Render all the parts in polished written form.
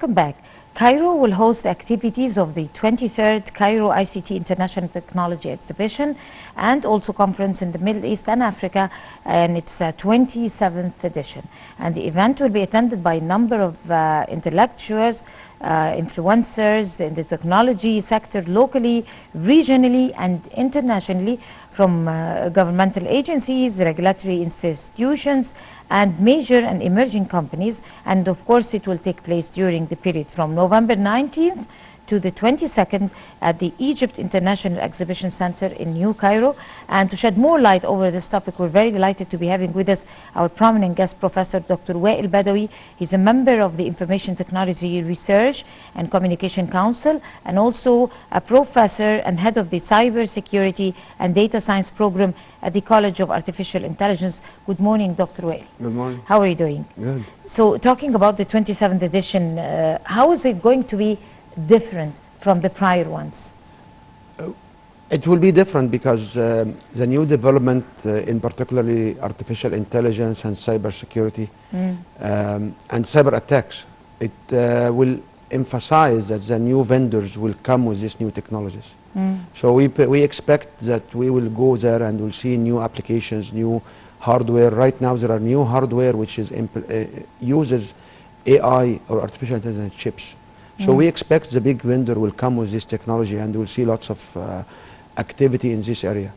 welcome back. Cairo will host the activities of the 23rd Cairo ICT International Technology Exhibition and also conference in the Middle East and Africa, and its 27th edition. And the event will be attended by a number of intellectuals, influencers in the technology sector locally, regionally, and internationally, from governmental agencies, regulatory institutions, and major and emerging companies. And of course, it will take place during the period from November 19th to the 22nd at the Egypt International Exhibition Center in New Cairo. And to shed more light over this topic, we're very delighted to be having with us our prominent guest professor, Dr. Wael Badawy. He's a member of the Information Technology Research and Communication Council, and also a professor and head of the Cyber Security and Data Science program at the College of Artificial Intelligence. Good morning, Dr. Wael. Good morning. How are you doing? Good. So talking about the 27th edition, how is it going to be different from the prior ones? It will be different because the new development, in particularly artificial intelligence and cyber security and cyber attacks, it will emphasize that the new vendors will come with these new technologies. So we expect that we will go there and we'll see new applications, new hardware. Right now there are new hardware which is uses AI or artificial intelligence chips. So we expect the big vendor will come with this technology, and we'll see lots of activity in this area.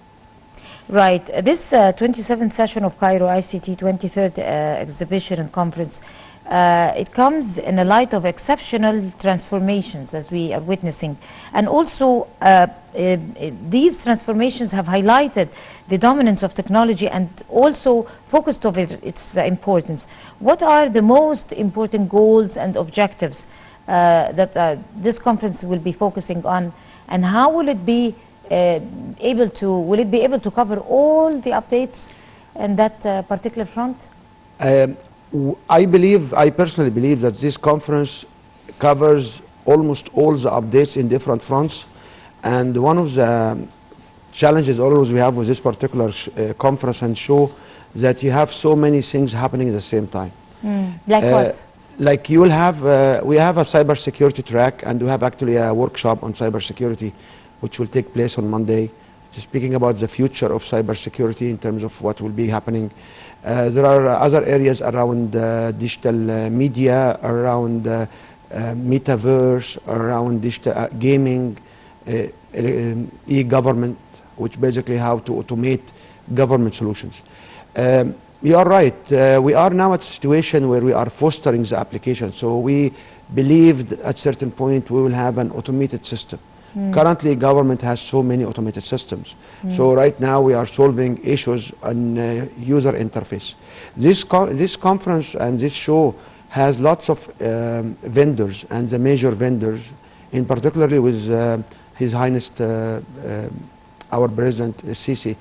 Right. This 27th session of Cairo ICT 23rd exhibition and conference, it comes in a light of exceptional transformations as we are witnessing. And also, these transformations have highlighted the dominance of technology and also focused on its importance. What are the most important goals and objectives that this conference will be focusing on, and how will it be able to cover all the updates in that particular front? I personally believe that this conference covers almost all the updates in different fronts, and one of the challenges always we have with this particular conference and show that you have so many things happening at the same time. Like what? Like you will have, we have a cybersecurity track, and we have actually a workshop on cybersecurity, which will take place on Monday, speaking about the future of cybersecurity in terms of what will be happening. There are other areas around digital media, around metaverse, around digital gaming, e-government, which basically how to automate government solutions. You are right. We are now at a situation where we are fostering the application. So we believed at a certain point we will have an automated system. Currently, government has so many automated systems. So right now we are solving issues on user interface. This conference and this show has lots of vendors, and the major vendors, in particularly with His Highness our President Sisi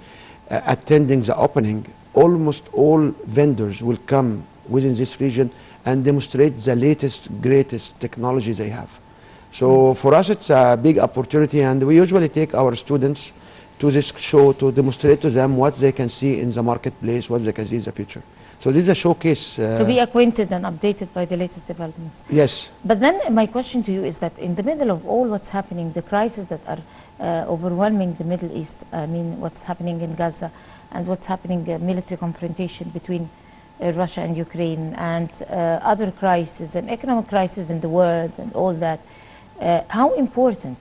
attending the opening. Almost all vendors will come within this region and demonstrate the latest, greatest technology they have. So for us, it's a big opportunity, and we usually take our students to this show to demonstrate to them what they can see in the marketplace, what they can see in the future. So this is a showcase. To be acquainted and updated by the latest developments. Yes. But then my question to you is that in the middle of all what's happening, the crises that are overwhelming the Middle East, I mean what's happening in Gaza and what's happening, military confrontation between Russia and Ukraine, and other crises and economic crisis in the world and all that, how important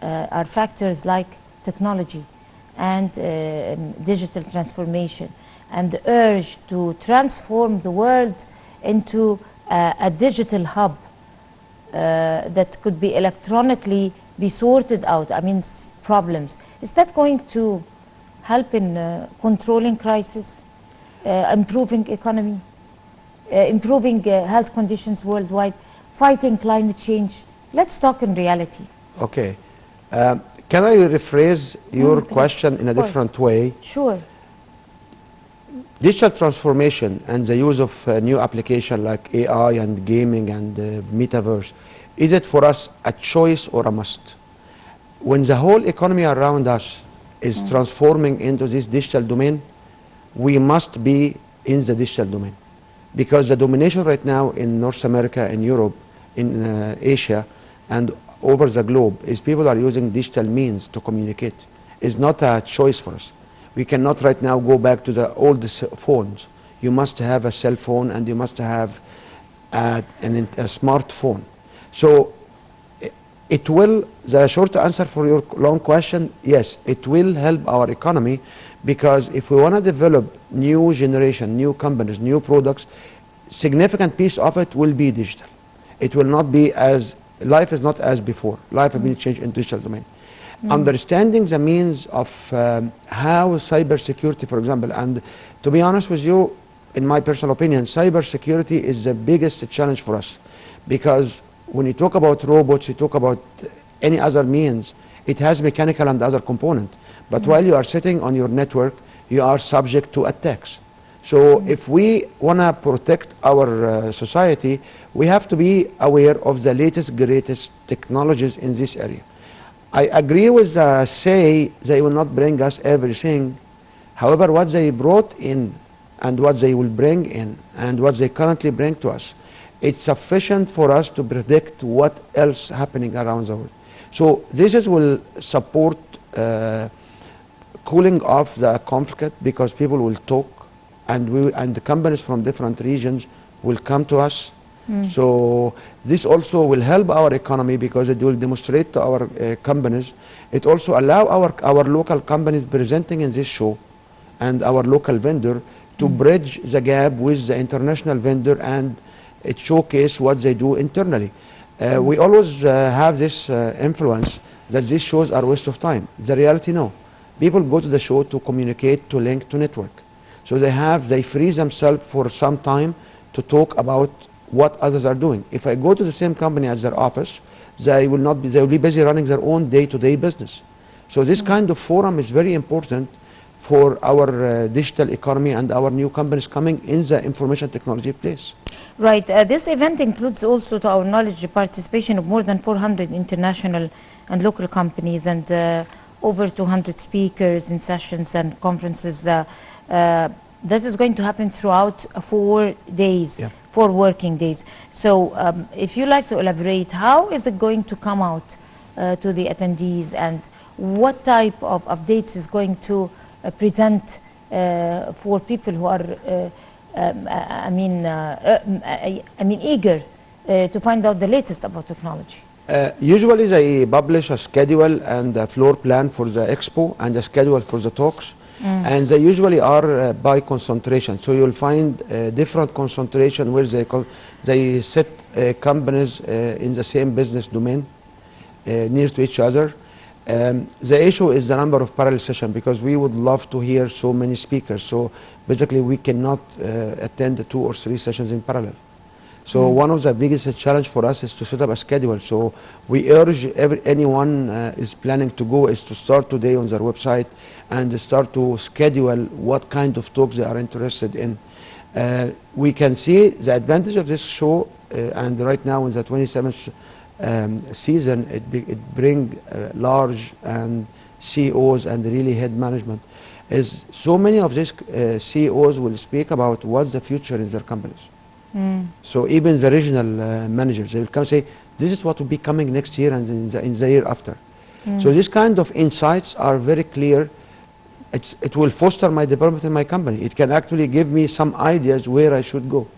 are factors like technology and digital transformation and the urge to transform the world into a digital hub that could be electronically be sorted out, I mean problems. Is that going to help in controlling crisis, improving economy, improving health conditions worldwide, fighting climate change? Let's talk in reality. Okay. Can I rephrase your question in a different way? Sure. Digital transformation and the use of new application like AI and gaming and metaverse, is it for us a choice or a must? When the whole economy around us is transforming into this digital domain, we must be in the digital domain. Because the domination right now in North America and Europe in Asia and over the globe is people are using digital means to communicate. It's not a choice for us. We cannot right now go back to the old phones. You must have a cell phone and you must have a smartphone. So it will, the short answer for your long question, yes, it will help our economy, because if we want to develop new generation, new companies, new products, significant piece of it will be digital. It will not be as, life is not as before. Life has been changed in digital domain. Understanding the means of how cybersecurity, for example, and to be honest with you, in my personal opinion, cybersecurity is the biggest challenge for us, because when you talk about robots, you talk about any other means, it has mechanical and other component. But while you are sitting on your network, you are subject to attacks. So if we want to protect our society, we have to be aware of the latest, greatest technologies in this area. I agree with say they will not bring us everything. However, what they brought in and what they will bring in and what they currently bring to us, it's sufficient for us to predict what else happening around the world. So this will support cooling off the conflict, because people will talk, and the companies from different regions will come to us. So this also will help our economy, because it will demonstrate to our companies. It also allow our local companies presenting in this show and our local vendor to bridge the gap with the international vendor, and it showcase what they do internally. We always have this influence that these shows are a waste of time. The reality, no. People go to the show to communicate, to link, to network. So they free themselves for some time to talk about what others are doing. If I go to the same company as their office, they will be busy running their own day-to-day business. So this kind of forum is very important for our digital economy and our new companies coming in the information technology place. Right. This event includes also, to our knowledge, the participation of more than 400 international and local companies, and over 200 speakers in sessions and conferences. That is going to happen throughout 4 days, 4 working days. So if you like to elaborate, how is it going to come out to the attendees, and what type of updates is going to present for people who are eager to find out the latest about technology? Usually they publish a schedule and a floor plan for the expo and a schedule for the talks, and they usually are by concentration. So you'll find different concentration where they set companies in the same business domain near to each other. The issue is the number of parallel sessions, because we would love to hear so many speakers. So basically we cannot attend 2 or 3 sessions in parallel. So one of the biggest challenge for us is to set up a schedule. So we urge anyone is planning to go is to start today on their website and start to schedule what kind of talks they are interested in. We can see the advantage of this show, and right now in the 27th season, it bring large and CEOs and really head management. Is so many of these CEOs will speak about what's the future in their companies. So even the regional managers, they will come and say, this is what will be coming next year and in the year after. So this kind of insights are very clear. It will foster my development in my company. It can actually give me some ideas where I should go.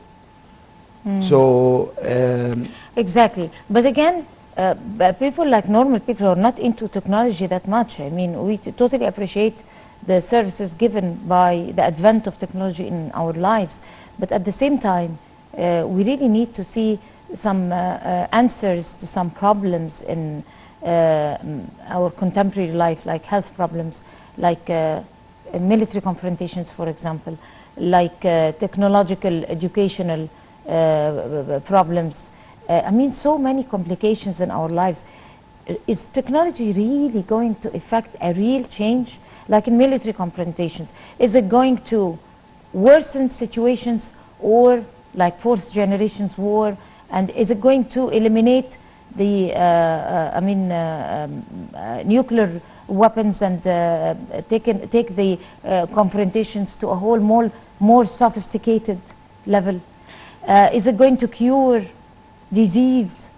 So exactly. But again, people like normal people are not into technology that much. I mean, we totally appreciate the services given by the advent of technology in our lives. But at the same time, we really need to see some answers to some problems in our contemporary life, like health problems, like military confrontations, for example, like technological, educational problems. I mean, so many complications in our lives. Is technology really going to affect a real change? Like in military confrontations, is it going to worsen situations, or like fourth generations war, and is it going to eliminate the nuclear weapons and take the confrontations to a whole more sophisticated level? Is it going to cure disease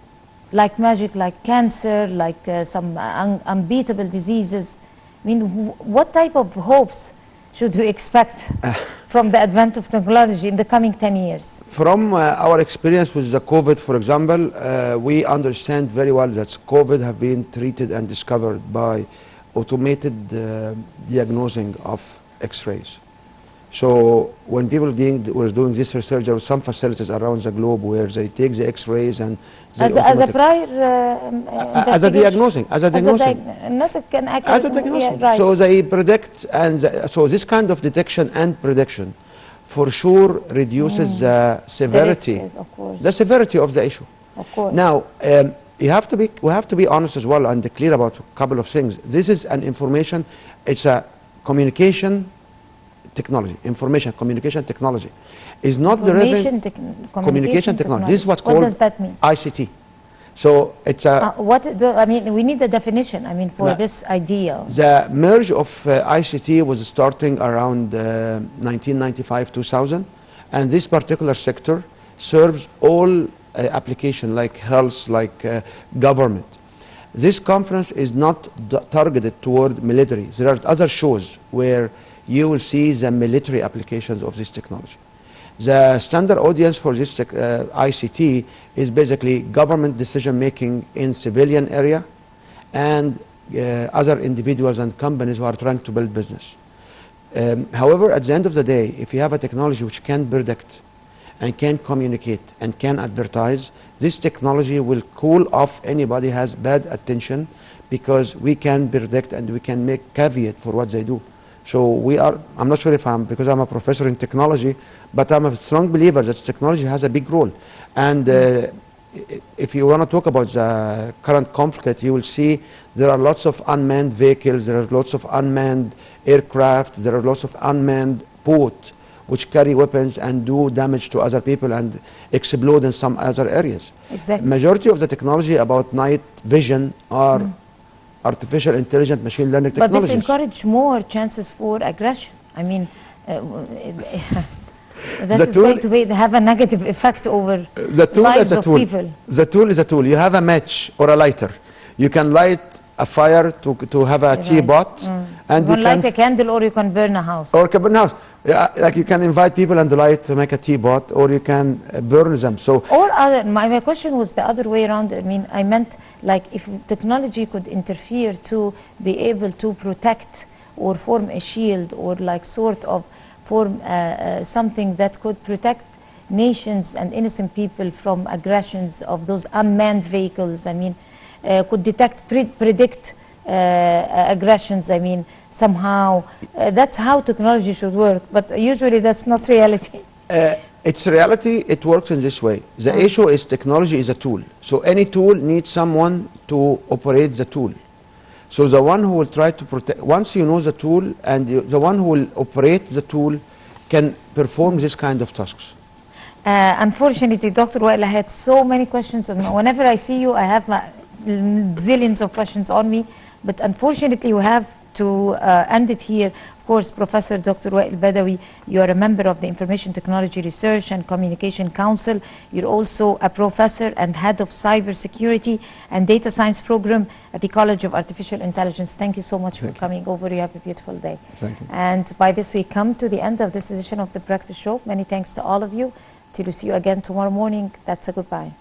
like magic, like cancer, like some unbeatable diseases. I mean, what type of hopes should we expect from the advent of technology in the coming 10 years? From our experience with the COVID, for example, we understand very well that COVID have been treated and discovered by automated diagnosing of X-rays. So when people were doing this research, there were some facilities around the globe where they take the X-rays and they as a prior as a diagnosing, as a diagnosing. Not an accurate, As a diagnosing. yeah, right. So they predict, and so this kind of detection and prediction for sure reduces the severity, The risk is, of course. the severity of the issue. Of course. Now, we have to be honest as well and clear about a couple of things. This is an information, it's a communication technology, information communication technology. Is not deriving communication technology. This is what's called What does that mean? ICT. So it's a I mean, we need a definition. I mean, for this idea. the merge of ICT was starting around 1995-2000, and this particular sector serves all application like health, like government. This conference is not targeted toward military. There are other shows where you will see the military applications of this technology. The standard audience for this ICT is basically government decision making in civilian area and other individuals and companies who are trying to build business. However, at the end of the day, if you have a technology which can predict and can communicate and can advertise, this technology will cool off anybody who has bad attention, because we can predict and we can make caveat for what they do. So we are, I'm not sure if because I'm a professor in technology, but I'm a strong believer that technology has a big role. And if you want to talk about the current conflict, you will see there are lots of unmanned vehicles, there are lots of unmanned aircraft, there are lots of unmanned boats which carry weapons and do damage to other people and explode in some other areas. Exactly. Majority of the technology about night vision are artificial intelligence, machine learning technologies. But this encourages more chances for aggression. I mean, that is going to have a negative effect over the tool lives is a of tool. people. The tool is a tool. You have a match or a lighter. You can light a fire to have a tea pot, and you can light a candle, or you can burn a house. Or can burn a house. Yeah, like you can invite people and the light to make a tea pot, or you can burn them. So. Or other. My question was the other way around. I mean, I meant like if technology could interfere to be able to protect or form a shield, or like sort of form something that could protect nations and innocent people from aggressions of those unmanned vehicles. I mean, could detect, predict aggressions. I mean, somehow that's how technology should work, but usually that's not reality. It's reality. It works in this way. The issue is technology is a tool. So any tool needs someone to operate the tool. So the one who will try to protect, once you know the tool, and the one who will operate the tool can perform this kind of tasks. Unfortunately, Dr. Wael, I had so many questions. Whenever I see you, I have zillions of questions on me, but unfortunately, we have to end it here. Of course, Professor Dr. Wael Badawy, you are a member of the Information Technology Research and Communication Council. You're also a professor and head of Cybersecurity and Data Science Program at the College of Artificial Intelligence. Thank you so much for coming over. You have a beautiful day. Thank you. And by this, we come to the end of this edition of The Breakfast Show. Many thanks to all of you. Till we see you again tomorrow morning, that's a goodbye.